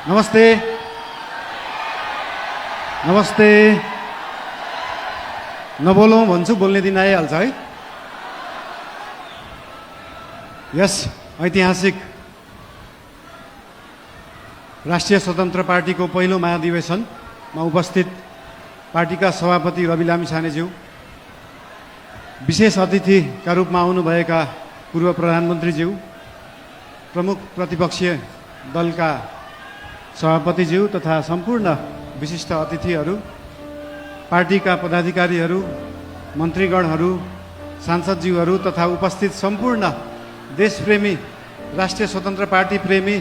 नमस्ते नमस्ते नबोलौँ भन्छु बोल्ने दिन आइहाल्छ है। यस ऐतिहासिक राष्ट्रिय स्वतन्त्र पार्टीको पहिलो महाधिवेशनमा उपस्थित पार्टीका सभापति रवि लामिछानेज्यू, विशेष अतिथिका रूपमा आउनुभएका पूर्व प्रधानमन्त्रीज्यू, प्रमुख प्रतिपक्षीय दलका सभापतिज्यू तथा सम्पूर्ण विशिष्ट अतिथिहरू, पार्टीका पदाधिकारीहरू, मन्त्रीगणहरू, सांसदज्यूहरू तथा उपस्थित सम्पूर्ण देशप्रेमी राष्ट्रिय स्वतन्त्र पार्टी प्रेमी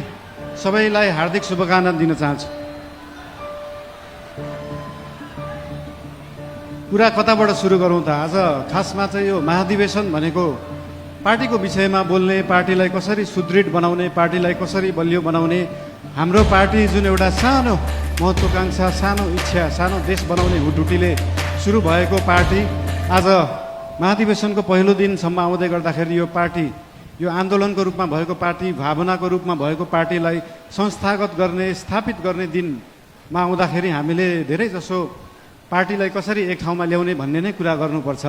सबैलाई हार्दिक शुभकामना दिन चाहन्छु। कुरा कताबाट सुरु गरौँ त? आज खासमा चाहिँ यो महाधिवेशन भनेको पार्टीको विषयमा बोल्ने, पार्टीलाई कसरी सुदृढ बनाउने, पार्टीलाई कसरी बलियो बनाउने, हाम्रो पार्टी जुन एउटा सानो महत्त्वाकांक्षा, सानो इच्छा, सानो देश बनाउने हुटुटीले सुरु भएको पार्टी आज महाधिवेशनको पहिलो दिनसम्म आउँदै गर्दाखेरि यो पार्टी, यो आन्दोलनको रूपमा भएको पार्टी, भावनाको रूपमा भएको पार्टीलाई संस्थागत गर्ने, स्थापित गर्ने दिनमा आउँदाखेरि हामीले धेरै जसो पार्टीलाई कसरी एक ठाउँमा ल्याउने भन्ने नै कुरा गर्नुपर्छ।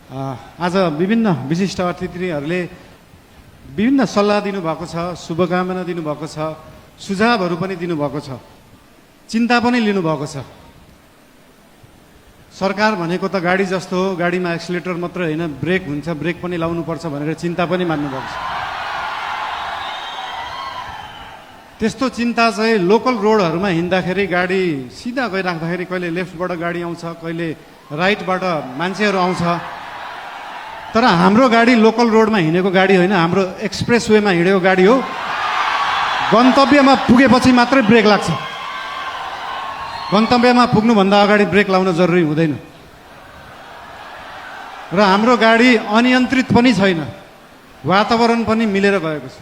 आज विभिन्न विशिष्ट अतिथिहरूले विभिन्न सल्लाह दिनुभएको छ, शुभकामना दिनुभएको छ, सुझावहरू पनि दिनुभएको छ, चिन्ता पनि लिनुभएको छ। सरकार भनेको त गाडी जस्तो हो, गाडीमा एक्सिलेटर मात्र होइन, ब्रेक हुन्छ, ब्रेक पनि लाउनुपर्छ भनेर चिन्ता पनि मान्नुभएको छ। त्यस्तो चिन्ता चाहिँ लोकल रोडहरूमा हिँड्दाखेरि गाडी सिधा गइराख्दाखेरि कहिले लेफ्टबाट गाडी आउँछ, कहिले राइटबाट मान्छेहरू आउँछ। तर हाम्रो गाडी लोकल रोडमा हिँडेको गाडी होइन, हाम्रो एक्सप्रेस वेमा हिँडेको गाडी हो। गन्तव्यमा पुगेपछि मात्रै ब्रेक लाग्छ, गन्तव्यमा पुग्नुभन्दा अगाडि ब्रेक लाउन जरुरी हुँदैन। र हाम्रो गाडी अनियन्त्रित पनि छैन, वातावरण पनि मिलेर गएको छ।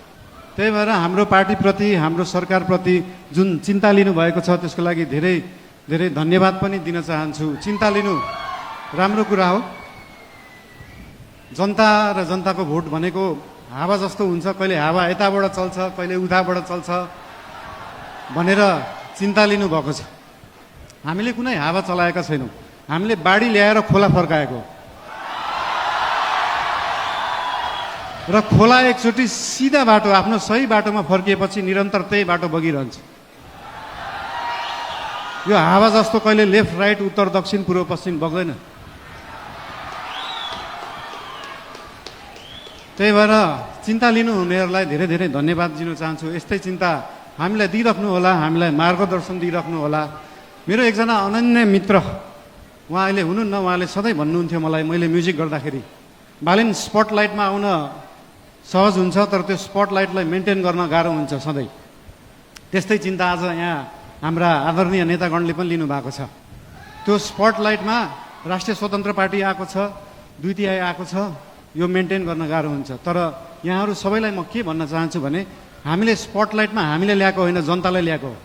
त्यही भएर हाम्रो पार्टीप्रति, हाम्रो सरकारप्रति जुन चिन्ता लिनुभएको छ त्यसको लागि धेरै धेरै धन्यवाद पनि दिन चाहन्छु। चिन्ता लिनु राम्रो कुरा हो। जनता र जनताको भोट भनेको हावा जस्तो हुन्छ, कहिले हावा यताबाट चल्छ, कहिले उताबाट चल्छ भनेर चिन्ता लिनुभएको छ। हामीले कुनै हावा चलाएका छैनौँ, हामीले बाढी ल्याएर खोला फर्काएको र खोला एकचोटि सिधा बाटो, आफ्नो सही बाटोमा फर्किएपछि निरन्तर त्यही बाटो बगिरहन्छ। यो हावा जस्तो कहिले लेफ्ट राइट, उत्तर दक्षिण, पूर्व पश्चिम बग्दैन। त्यही भएर चिन्ता लिनुहुनेहरूलाई धेरै धेरै धन्यवाद दिन चाहन्छु। यस्तै चिन्ता हामीलाई दिइराख्नु होला, हामीलाई मार्गदर्शन दिइराख्नु होला। मेरो एकजना अनन्य मित्र, उहाँ अहिले हुनुहुन्न, उहाँले सधैँ भन्नुहुन्थ्यो मलाई, मैले म्युजिक गर्दाखेरि, बालिन स्पटलाइटमा आउन सहज हुन्छ तर त्यो स्पटलाइटलाई मेन्टेन गर्न गाह्रो हुन्छ सधैँ। त्यस्तै चिन्ता आज यहाँ हाम्रा आदरणीय नेतागणले पनि लिनुभएको छ। त्यो स्पटलाइटमा राष्ट्रिय स्वतन्त्र पार्टी आएको छ, 2/3 आएको छ, यो मेन्टेन गर्न गाह्रो हुन्छ। तर यहाँहरू सबैलाई म के भन्न चाहन्छु भने हामीले स्पटलाइटमा हामीले ल्याएको होइन, जनतालाई ल्याएको हो।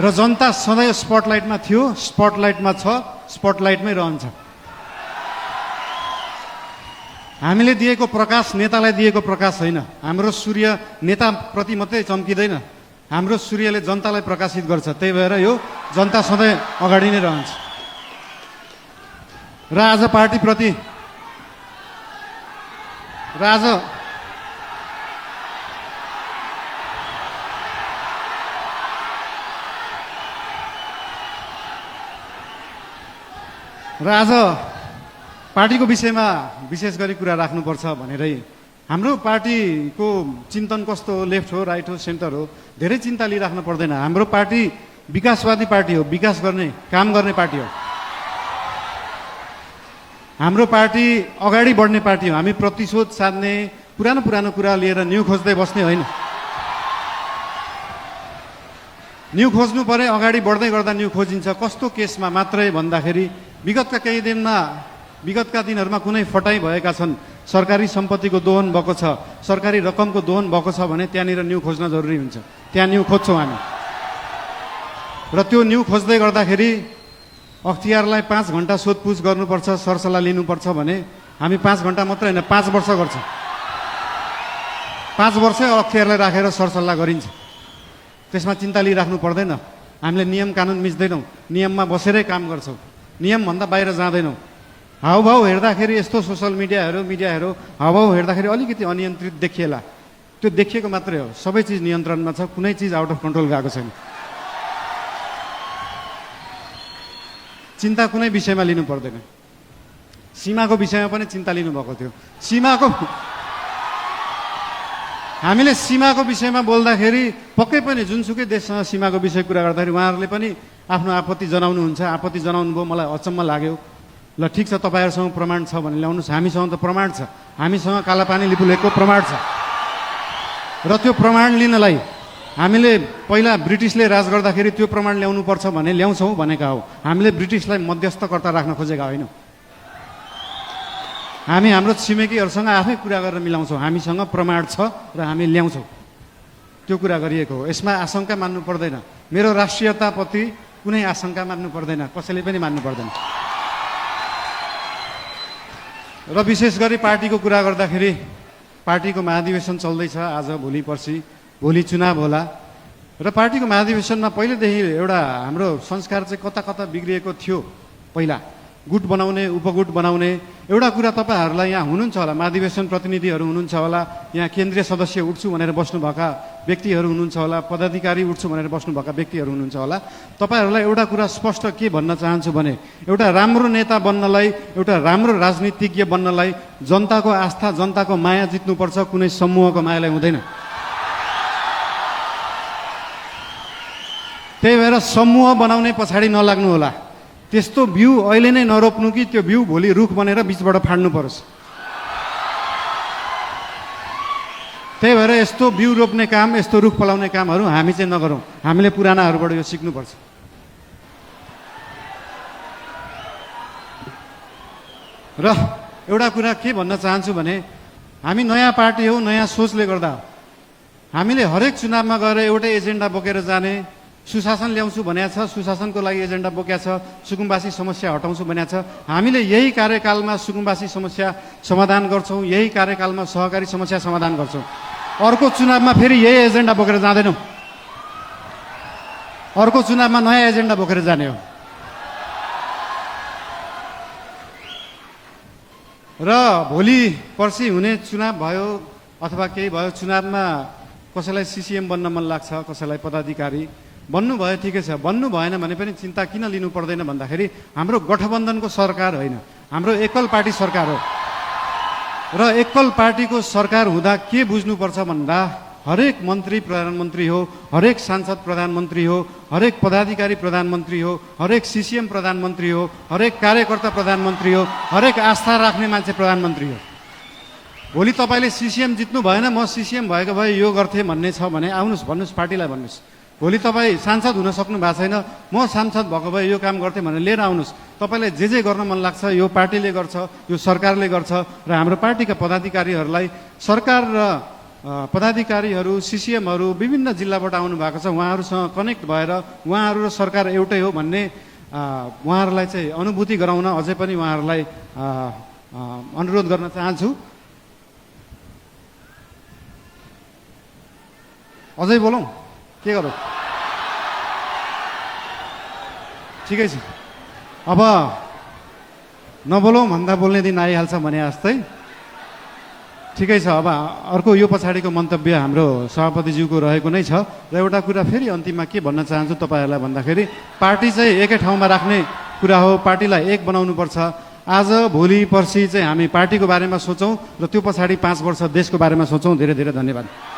र जनता सधैँ स्पटलाइटमा थियो, स्पटलाइटमा छ, स्पटलाइटमै रहन्छ। हामीले दिएको प्रकाश नेतालाई दिएको प्रकाश होइन। हाम्रो सूर्य नेताप्रति मात्रै चम्किँदैन, हाम्रो सूर्यले जनतालाई प्रकाशित गर्छ। त्यही भएर यो जनता सधैँ अगाडि नै रहन्छ। र आज पार्टीप्रति आज पार्टीको विषयमा विशेष गरी कुरा राख्नुपर्छ भनेरै हाम्रो पार्टीको चिन्तन कस्तो हो, लेफ्ट हो, राइट हो, सेन्टर हो, धेरै चिन्ता लिइराख्नु पर्दैन। हाम्रो पार्टी विकासवादी पार्टी हो, विकास गर्ने, काम गर्ने पार्टी हो। हाम्रो पार्टी अगाडि बढ्ने पार्टी हो। हामी प्रतिशोध साध्ने, पुरानो पुरानो कुरा लिएर न्यू खोज्दै बस्ने होइन। न्यू खोज्नु परे अगाडि बढ्दै गर्दा न्यू खोजिन्छ। कस्तो केसमा मात्रै भन्दाखेरि विगतका दिनहरूमा कुनै फटाइ भएका छन्, सरकारी सम्पत्तिको दोहन भएको छ, सरकारी रकमको दोहन भएको छ भने त्यहाँनिर न्यू खोज्न जरुरी हुन्छ। त्यहाँ न्यू खोज्छौँ हामी। र त्यो न्यू खोज्दै गर्दाखेरि अख्तियारलाई 5 घण्टा सोधपुछ गर्नुपर्छ, सरसल्लाह लिनुपर्छ भने हामी 5 घण्टा मात्र होइन, 5 वर्ष गर्छौँ। 5 वर्ष अख्तियारलाई राखेर सरसल्लाह गरिन्छ। त्यसमा चिन्ता लिइराख्नु पर्दैन। हामीले नियम कानुन मिच्दैनौँ, नियममा बसेरै काम गर्छौँ, नियमभन्दा बाहिर जाँदैनौँ। हाउभाउ हेर्दाखेरि यस्तो सोसल मिडियाहरू हाउभाउ हेर्दाखेरि अलिकति अनियन्त्रित देखिएला, त्यो देखिएको मात्रै हो। सबै चिज नियन्त्रणमा छ, कुनै चिज आउट अफ कन्ट्रोल गएको छैन। चिन्ता कुनै विषयमा लिनु पर्दैन। सीमाको विषयमा पनि चिन्ता लिनुभएको थियो। हामीले सीमाको विषयमा बोल्दाखेरि पक्कै पनि जुनसुकै देशसँग सीमाको विषय कुरा गर्दाखेरि उहाँहरूले पनि आफ्नो आपत्ति जनाउनुहुन्छ। आपत्ति जनाउनु भयो, मलाई अचम्म लाग्यो। ल ठिक छ, तपाईँहरूसँग प्रमाण छ भने ल्याउनुहोस्। हामीसँग त प्रमाण छ, हामीसँग कालापानी लिपुलेखको प्रमाण छ। र त्यो प्रमाण लिनलाई हामीले पहिला ब्रिटिसले राज गर्दाखेरि त्यो प्रमाण ल्याउनुपर्छ भने ल्याउँछौँ भनेका हो। हामीले ब्रिटिसलाई मध्यस्थकर्ता राख्न खोजेका होइनौँ। हामी हाम्रो छिमेकीहरूसँग आफै कुरा गरेर मिलाउँछौँ। हामीसँग प्रमाण छ र हामी ल्याउँछौँ, त्यो कुरा गरिएको हो। यसमा आशंका मान्नु पर्दैन। मेरो राष्ट्रियताप्रति कुनै आशंका मान्नु पर्दैन, कसैले पनि मान्नु पर्दैन। र विशेष गरी पार्टीको कुरा गर्दाखेरि पार्टीको महाधिवेशन चल्दैछ आज, भोलि पर्सि, भोलि चुनाव होला। र पार्टीको महाधिवेशनमा पहिलेदेखि एउटा हाम्रो संस्कार चाहिँ कता कता बिग्रिएको थियो। पहिला गुट बनाउने, उपगुट बनाउने एउटा कुरा तपाईँहरूलाई यहाँ हुनुहुन्छ होला, महाधिवेशन प्रतिनिधिहरू हुनुहुन्छ होला, यहाँ केन्द्रीय सदस्य उठ्छु भनेर बस्नुभएका व्यक्तिहरू हुनुहुन्छ होला, पदाधिकारी उठ्छु भनेर बस्नुभएका व्यक्तिहरू हुनुहुन्छ होला। तपाईँहरूलाई एउटा कुरा स्पष्ट के भन्न चाहन्छु भने एउटा राम्रो नेता बन्नलाई, एउटा राम्रो राजनीतिज्ञ बन्नलाई जनताको आस्था, जनताको माया जित्नुपर्छ, कुनै समूहको मायालाई हुँदैन। त्यही भएर समूह बनाउने पछाडि नलाग्नु होला। त्यस्तो बिउ अहिले नै नरोप्नु कि त्यो बिउ भोलि रुख बनेर बिचबाट फाड्नु परोस्। त्यही भएर यस्तो बिउ रोप्ने काम, यस्तो रुख फलाउने कामहरू हामी चाहिँ नगरौँ। हामीले पुरानाहरूबाट यो सिक्नुपर्छ। र एउटा कुरा के भन्न चाहन्छु भने हामी नयाँ पार्टी हौ, नयाँ सोचले गर्दा हो। हामीले हरेक चुनावमा गएर एउटै एजेन्डा बोकेर जाने, सुशासन ल्याउँछु भनेको छ, सुशासनको लागि एजेन्डा बोकेको छ, सुकुम्बासी समस्या हटाउँछु भनेको छ। हामीले यही कार्यकालमा सुकुम्बासी समस्या समाधान गर्छौँ, यही कार्यकालमा सहकारी समस्या समाधान गर्छौँ। अर्को चुनावमा फेरि यही एजेन्डा बोकेर जाँदैनौँ। अर्को चुनावमा नयाँ एजेन्डा बोकेर जाने हो। र भोलि पर्सि हुने चुनाव भयो अथवा केही भयो, चुनावमा कसैलाई सिसिएम बन्न मन लाग्छ, कसैलाई पदाधिकारी बन्नु भयो, ठिकै छ। बन्नु भएन भने पनि चिन्ता किन लिनु पर्दैन भन्दाखेरि हाम्रो गठबन्धनको सरकार होइन, हाम्रो एकल पार्टी सरकार हो। र एकल पार्टीको सरकार हुँदा के बुझ्नुपर्छ भन्दा हरेक मन्त्री प्रधानमन्त्री हो, हरेक सांसद प्रधानमन्त्री हो, हरेक पदाधिकारी प्रधानमन्त्री हो, हरेक सिसिएम प्रधानमन्त्री हो, हरेक कार्यकर्ता प्रधानमन्त्री हो, हरेक आस्था राख्ने मान्छे प्रधानमन्त्री हो। भोलि तपाईँले सिसिएम जित्नु भएन, म सिसिएम भएको भए यो गर्थेँ भन्ने छ भने आउनुहोस्, भन्नुहोस्, पार्टीलाई भन्नुहोस्। भोलि तपाईँ सांसद हुन सक्नु भएको छैन, म सांसद भएको भए यो काम गर्थेँ भनेर लिएर आउनुहोस्। तपाईँलाई जे गर्न मन लाग्छ यो पार्टीले गर्छ, यो सरकारले गर्छ। र हाम्रो पार्टीका पदाधिकारीहरूलाई, सरकार र पदाधिकारीहरू, सिसिएमहरू विभिन्न जिल्लाबाट आउनु भएको छ, उहाँहरूसँग कनेक्ट भएर उहाँहरू र सरकार एउटै हो भन्ने उहाँहरूलाई चाहिँ अनुभूति गराउन अझै पनि उहाँहरूलाई अनुरोध गर्न चाहन्छु। अझै बोलौँ, के गरौँ? ठिकै छ, अब नबोलौँ भन्दा बोल्ने दिन आइहाल्छ भने जस्तै। ठिकै छ, अब अर्को यो पछाडिको मन्तव्य हाम्रो सभापतिज्यूको रहेको नै छ। र एउटा कुरा फेरि अन्तिममा के भन्न चाहन्छु तपाईँहरूलाई भन्दाखेरि पार्टी चाहिँ एकै ठाउँमा राख्ने कुरा हो, पार्टीलाई एक बनाउनुपर्छ। आज भोलि पर्सि चाहिँ हामी पार्टीको बारेमा सोचौँ र त्यो पछाडि 5 वर्ष देशको बारेमा सोचौँ। धेरै धेरै धन्यवाद।